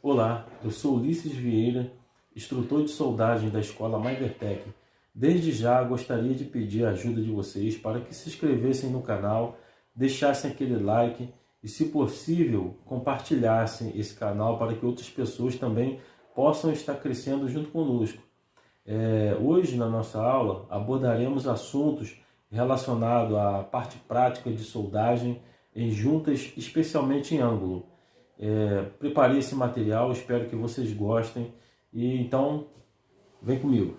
Olá, eu sou Ulisses Vieira, instrutor de soldagem da Escola Maivertec. Desde já gostaria de pedir a ajuda de vocês para que se inscrevessem no canal, deixassem aquele like e, se possível, compartilhassem esse canal para que outras pessoas também possam estar crescendo junto conosco. Hoje, na nossa aula, abordaremos assuntos relacionados à parte prática de soldagem em juntas, especialmente em ângulo. Preparei esse material, espero que vocês gostem e então vem comigo.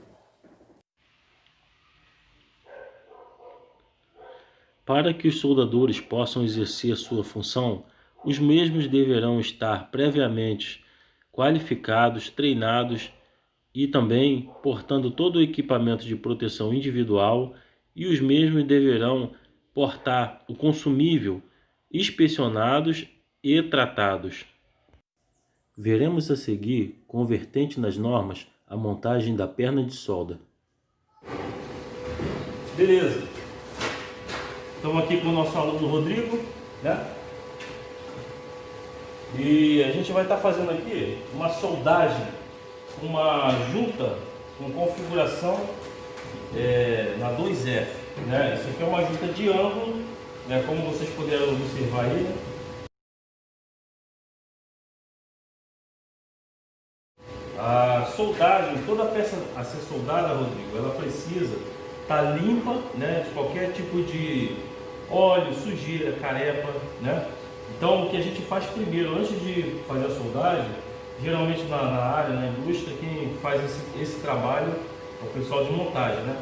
Para que os soldadores possam exercer sua função, os mesmos deverão estar previamente qualificados, treinados e também portando todo o equipamento de proteção individual, e os mesmos deverão portar o consumível inspecionados e tratados. Veremos a seguir, convertente nas normas, a montagem da perna de solda. Beleza. Estamos aqui com o nosso aluno Rodrigo, né? E a gente vai estar fazendo aqui uma soldagem, uma junta com configuração na 2F, né? Isso aqui é uma junta de ângulo, né? Como vocês puderam observar aí, né? A soldagem, toda peça a ser soldada, Rodrigo, ela precisa estar limpa, né, de qualquer tipo de óleo, sujeira, carepa, né? Então, o que a gente faz primeiro, antes de fazer a soldagem, geralmente na área, na indústria, quem faz esse trabalho é o pessoal de montagem, né?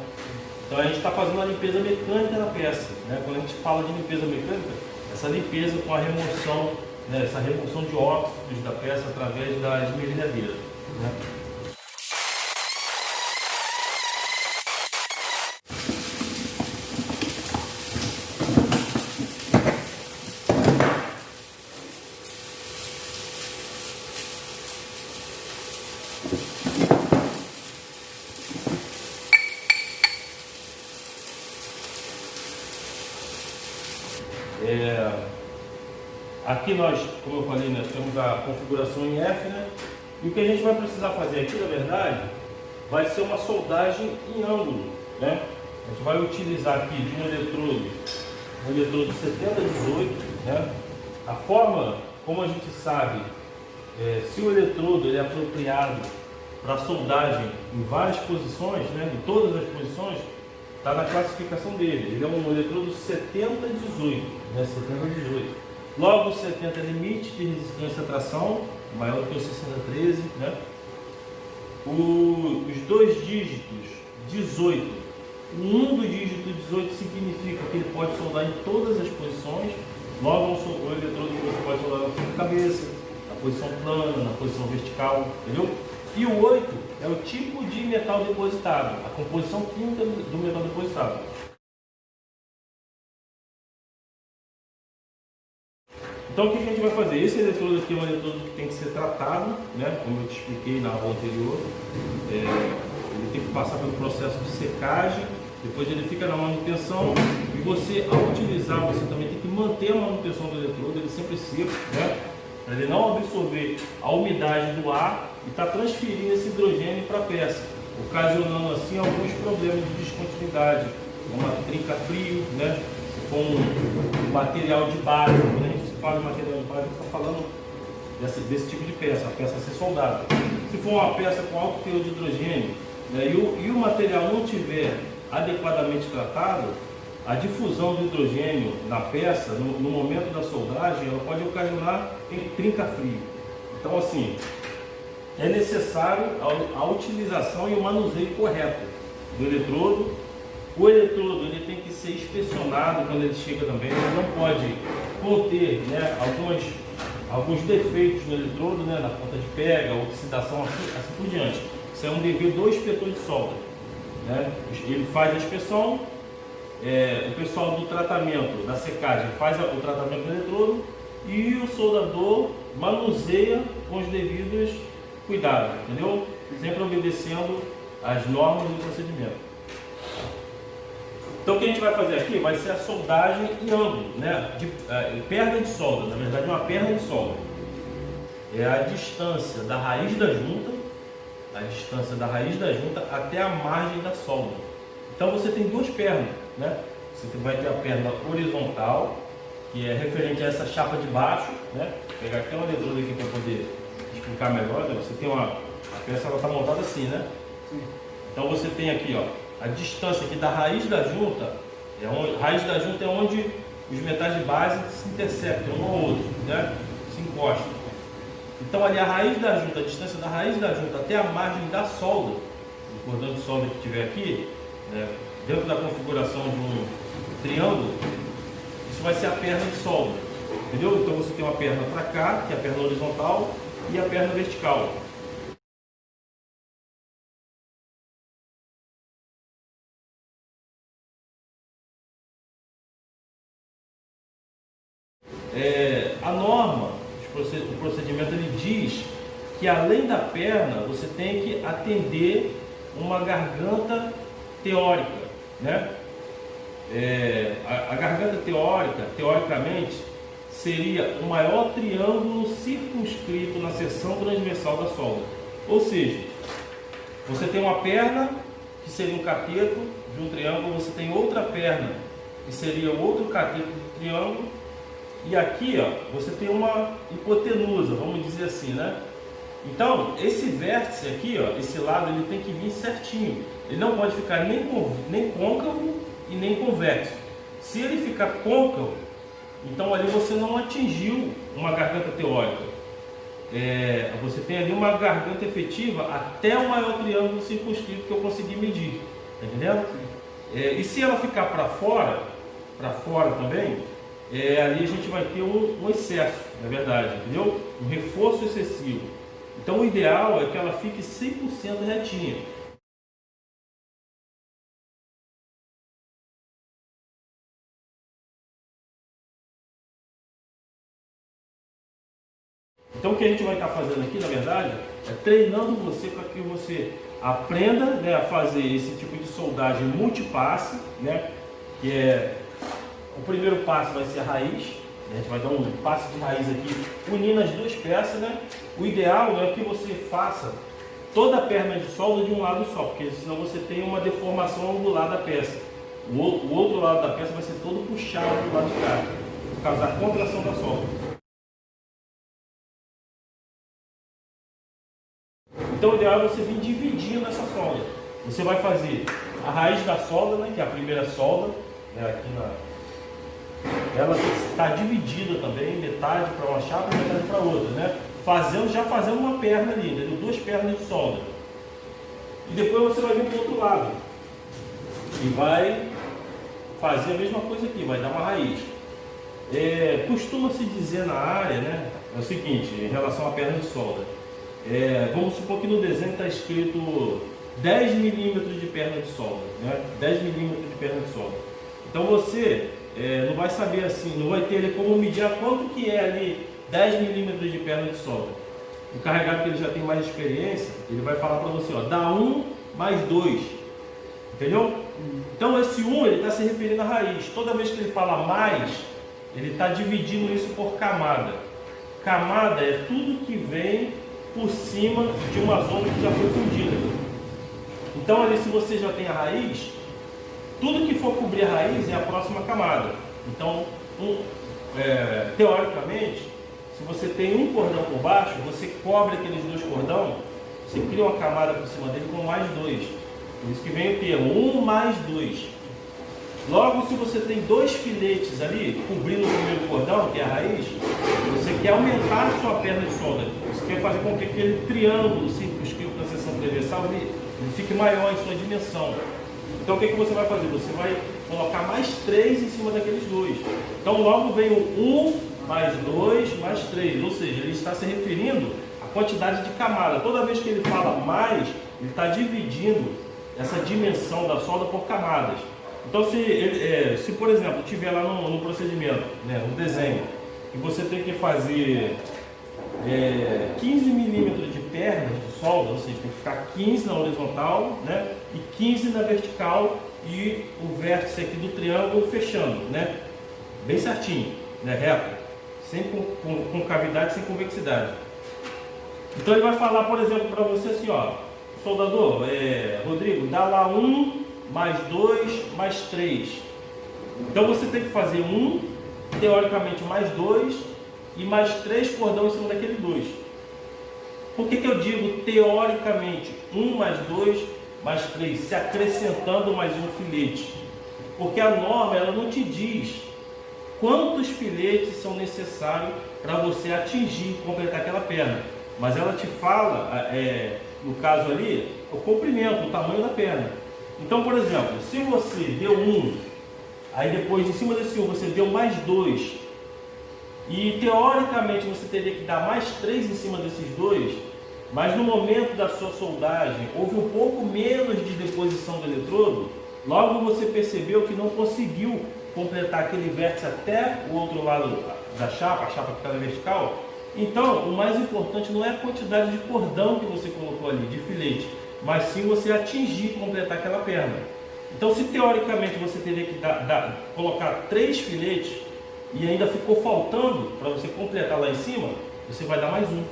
Então, a gente está fazendo a limpeza mecânica da peça, né? Quando a gente fala de limpeza mecânica, essa limpeza com a remoção, né, essa remoção de óxidos da peça através da esmerilhadeira, né? Aqui nós, como eu falei, nós temos a configuração em F, né? E o que a gente vai precisar fazer aqui, na verdade, vai ser uma soldagem em ângulo, né? A gente vai utilizar aqui de um eletrodo 7018, né? A forma, como a gente sabe, se o eletrodo ele é apropriado para soldagem em várias posições, né? Em todas as posições, está na classificação dele. Ele é um eletrodo 7018, né? 7018. Logo, o 70 é limite de resistência à tração, maior do que o 6013, né? Os dois dígitos 18, um do dígito 18 significa que ele pode soldar em todas as posições. Logo, o eletrodo que você pode soldar na sua cabeça, na posição plana, na posição vertical, entendeu? E o 8 é o tipo de metal depositado, a composição química do metal depositado. Então, o que a gente vai fazer? Esse eletrodo aqui é um eletrodo que tem que ser tratado, né? Como eu te expliquei na aula anterior. Ele tem que passar pelo processo de secagem, depois ele fica na manutenção, e você, ao utilizar, você também tem que manter a manutenção do eletrodo, ele sempre seco, né? Para ele não absorver a umidade do ar e estar transferindo esse hidrogênio para a peça, ocasionando assim alguns problemas de descontinuidade, uma trinca frio, né? Com material de base. Quando a gente fala de material de base, a gente está falando desse tipo de peça, a peça a ser soldada. Se for uma peça com alto teor de hidrogênio, né, e o material não tiver adequadamente tratado, a difusão do hidrogênio na peça, no momento da soldagem, ela pode ocasionar trinca frio. Então, assim, é necessário a utilização e o manuseio correto do eletrodo. O eletrodo ele tem que ser inspecionado quando ele chega também, ele não pode conter, né, alguns defeitos no eletrodo, né, na ponta de pega, oxidação, assim por diante. Isso é um dever do inspetor de solda, né? Ele faz a inspeção, o pessoal do tratamento, da secagem, faz o tratamento do eletrodo e o soldador manuseia com os devidos cuidados, entendeu? Sempre obedecendo as normas do procedimento. Então, o que a gente vai fazer aqui vai ser a soldagem em ângulo, né? Perna de solda, na verdade é uma perna de solda. é a distância da raiz da junta, até a margem da solda. Então você tem duas pernas, né? Você vai ter a perna horizontal, que é referente a essa chapa de baixo, né? Vou pegar até uma eletrodo aqui para poder explicar melhor, né? Você tem a peça, ela está montada assim, né? Sim. Então você tem aqui, ó, a distância aqui da raiz da junta, raiz da junta é onde os metais de base se interceptam um ao outro, né? Se encostam. Então ali a raiz da junta, a distância da raiz da junta até a margem da solda, do cordão de solda que tiver aqui, né? Dentro da configuração de um triângulo, isso vai ser a perna de solda, entendeu? Então você tem uma perna para cá, que é a perna horizontal, e a perna vertical. A norma, o procedimento, ele diz que além da perna, você tem que atender uma garganta teórica, né? A garganta teórica, teoricamente, seria o maior triângulo circunscrito na seção transversal da solda. Ou seja, você tem uma perna, que seria um cateto de um triângulo, você tem outra perna, que seria outro cateto do triângulo, e aqui, ó, você tem uma hipotenusa, vamos dizer assim, né? Então, esse vértice aqui, ó, esse lado, ele tem que vir certinho. Ele não pode ficar nem côncavo e nem convexo. Se ele ficar côncavo, então ali você não atingiu uma garganta teórica. Você tem ali uma garganta efetiva até o maior triângulo circunscrito que eu consegui medir. Tá entendendo? E se ela ficar para fora também, ali a gente vai ter um excesso, na verdade, entendeu? Um reforço excessivo. Então o ideal é que ela fique 100% retinha. Então o que a gente vai estar fazendo aqui, na verdade, é treinando você para que você aprenda, né, a fazer esse tipo de soldagem multipasse, né? Que o primeiro passo vai ser a raiz. A gente vai dar um passe de raiz aqui, unindo as duas peças, né? O ideal é que você faça toda a perna de solda de um lado só, porque senão você tem uma deformação angular da peça. O outro lado da peça vai ser todo puxado do lado de cá, por causa da contração da solda. Então o ideal é você vir dividindo essa solda. Você vai fazer a raiz da solda, né, que é a primeira solda, né, ela está dividida também, metade para uma chapa e metade para outra, né? Já fazendo uma perna ali, né? Duas pernas de solda. E depois você vai vir para o outro lado e vai fazer a mesma coisa aqui, vai dar uma raiz. Costuma-se dizer na área, né, é o seguinte, em relação à perna de solda. Vamos supor que no desenho está escrito 10 milímetros de perna de solda, né? 10 milímetros de perna de solda. Então você não vai saber assim, não vai ter ali como medir a quanto que é ali 10 milímetros de perna de solda. O carregado, que ele já tem mais experiência, ele vai falar para você, ó, dá 1 mais 2, entendeu? Então esse 1 ele está se referindo à raiz. Toda vez que ele fala mais, ele está dividindo isso por camada. Camada é tudo que vem por cima de uma zona que já foi fundida. Então ali, se você já tem a raiz, tudo que for cobrir a raiz é a próxima camada. Então, teoricamente, se você tem um cordão por baixo, você cobre aqueles dois cordões, você cria uma camada por cima dele com mais 2. Por isso que vem o termo 1 mais 2. Logo, se você tem dois filetes ali, cobrindo o primeiro cordão, que é a raiz, você quer aumentar a sua perna de solda. Você quer fazer com que aquele triângulo circunscrito na seção transversal ele fique maior em sua dimensão. Então o que você vai fazer? Você vai colocar mais 3 em cima daqueles dois. Então logo vem o 1 mais 2 mais 3. Ou seja, ele está se referindo à quantidade de camada. Toda vez que ele fala mais, ele está dividindo essa dimensão da solda por camadas. Então se por exemplo, tiver lá no procedimento, né, no desenho, e você tem que fazer 15 milímetros de perna de solda, ou seja, tem que ficar 15 na horizontal, né, e 15 na vertical, e o vértice aqui do triângulo fechando, né, bem certinho, né, reto, sem concavidade, sem convexidade. Então ele vai falar, por exemplo, para você assim, ó, soldador, Rodrigo, dá lá 1, mais 2, mais 3. Então você tem que fazer 1, teoricamente mais 2 e mais 3 cordão em cima daquele 2. Por que eu digo teoricamente 1 mais 2 mais 3, se acrescentando mais um filete? Porque a norma ela não te diz quantos filetes são necessários para você atingir, completar aquela perna. Mas ela te fala, no caso ali, o comprimento, o tamanho da perna. Então, por exemplo, se você deu 1, aí depois em cima desse 1 você deu mais 2, e teoricamente você teria que dar mais 3 em cima desses 2, mas no momento da sua soldagem houve um pouco menos de deposição do eletrodo, logo você percebeu que não conseguiu completar aquele vértice até o outro lado da chapa, a chapa que está na vertical. Então, o mais importante não é a quantidade de cordão que você colocou ali, de filete, mas sim você atingir, completar aquela perna. Então, se teoricamente você teria que colocar 3 filetes e ainda ficou faltando para você completar lá em cima, você vai dar mais 1.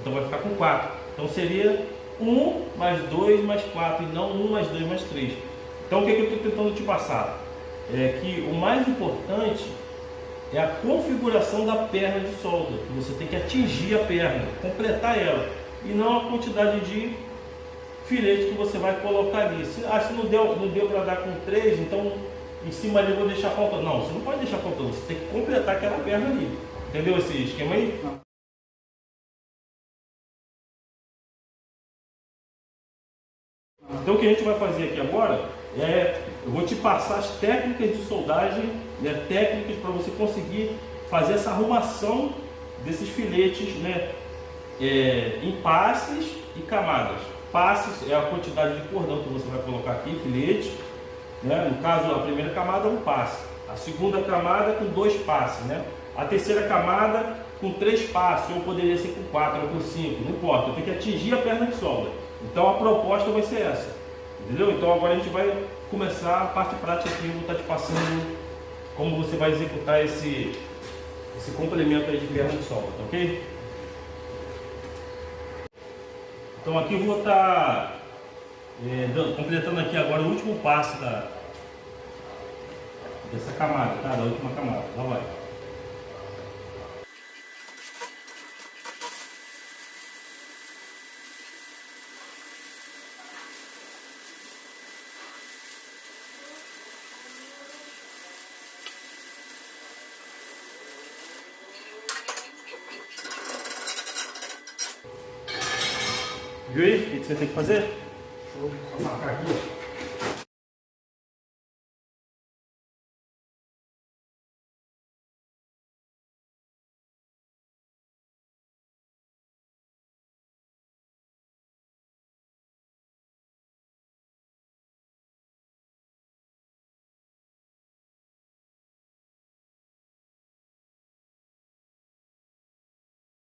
Então vai ficar com 4. Então seria 1 mais 2 mais 4 e não 1 mais 2 mais 3. Então o que eu estou tentando te passar? É que o mais importante é a configuração da perna de solda. Você tem que atingir a perna, completar ela, e não a quantidade de filete que você vai colocar ali. Se não deu para dar com 3, então em cima ali eu vou deixar faltando. Não, você não pode deixar faltando, você tem que completar aquela perna ali. Entendeu esse esquema aí? Não. Então o que a gente vai fazer aqui agora eu vou te passar as técnicas de soldagem, né, técnicas para você conseguir fazer essa arrumação desses filetes, né, em passes e camadas. Passes é a quantidade de cordão que você vai colocar aqui, filete, né? No caso a primeira camada é um passe, a segunda camada com 2 passes, né? A terceira camada com 3 passes, ou poderia ser com 4 ou com 5, não importa, eu tenho que atingir a perna de solda. Então a proposta vai ser essa, entendeu? Então agora a gente vai começar a parte prática aqui, eu vou estar te passando como você vai executar esse complemento aí de perna de solda, tá ok? Então aqui eu vou estar completando aqui agora o último passo dessa camada, tá? Da última camada, lá vai. Viu aí? O que você tem que fazer? Vou marcar aqui.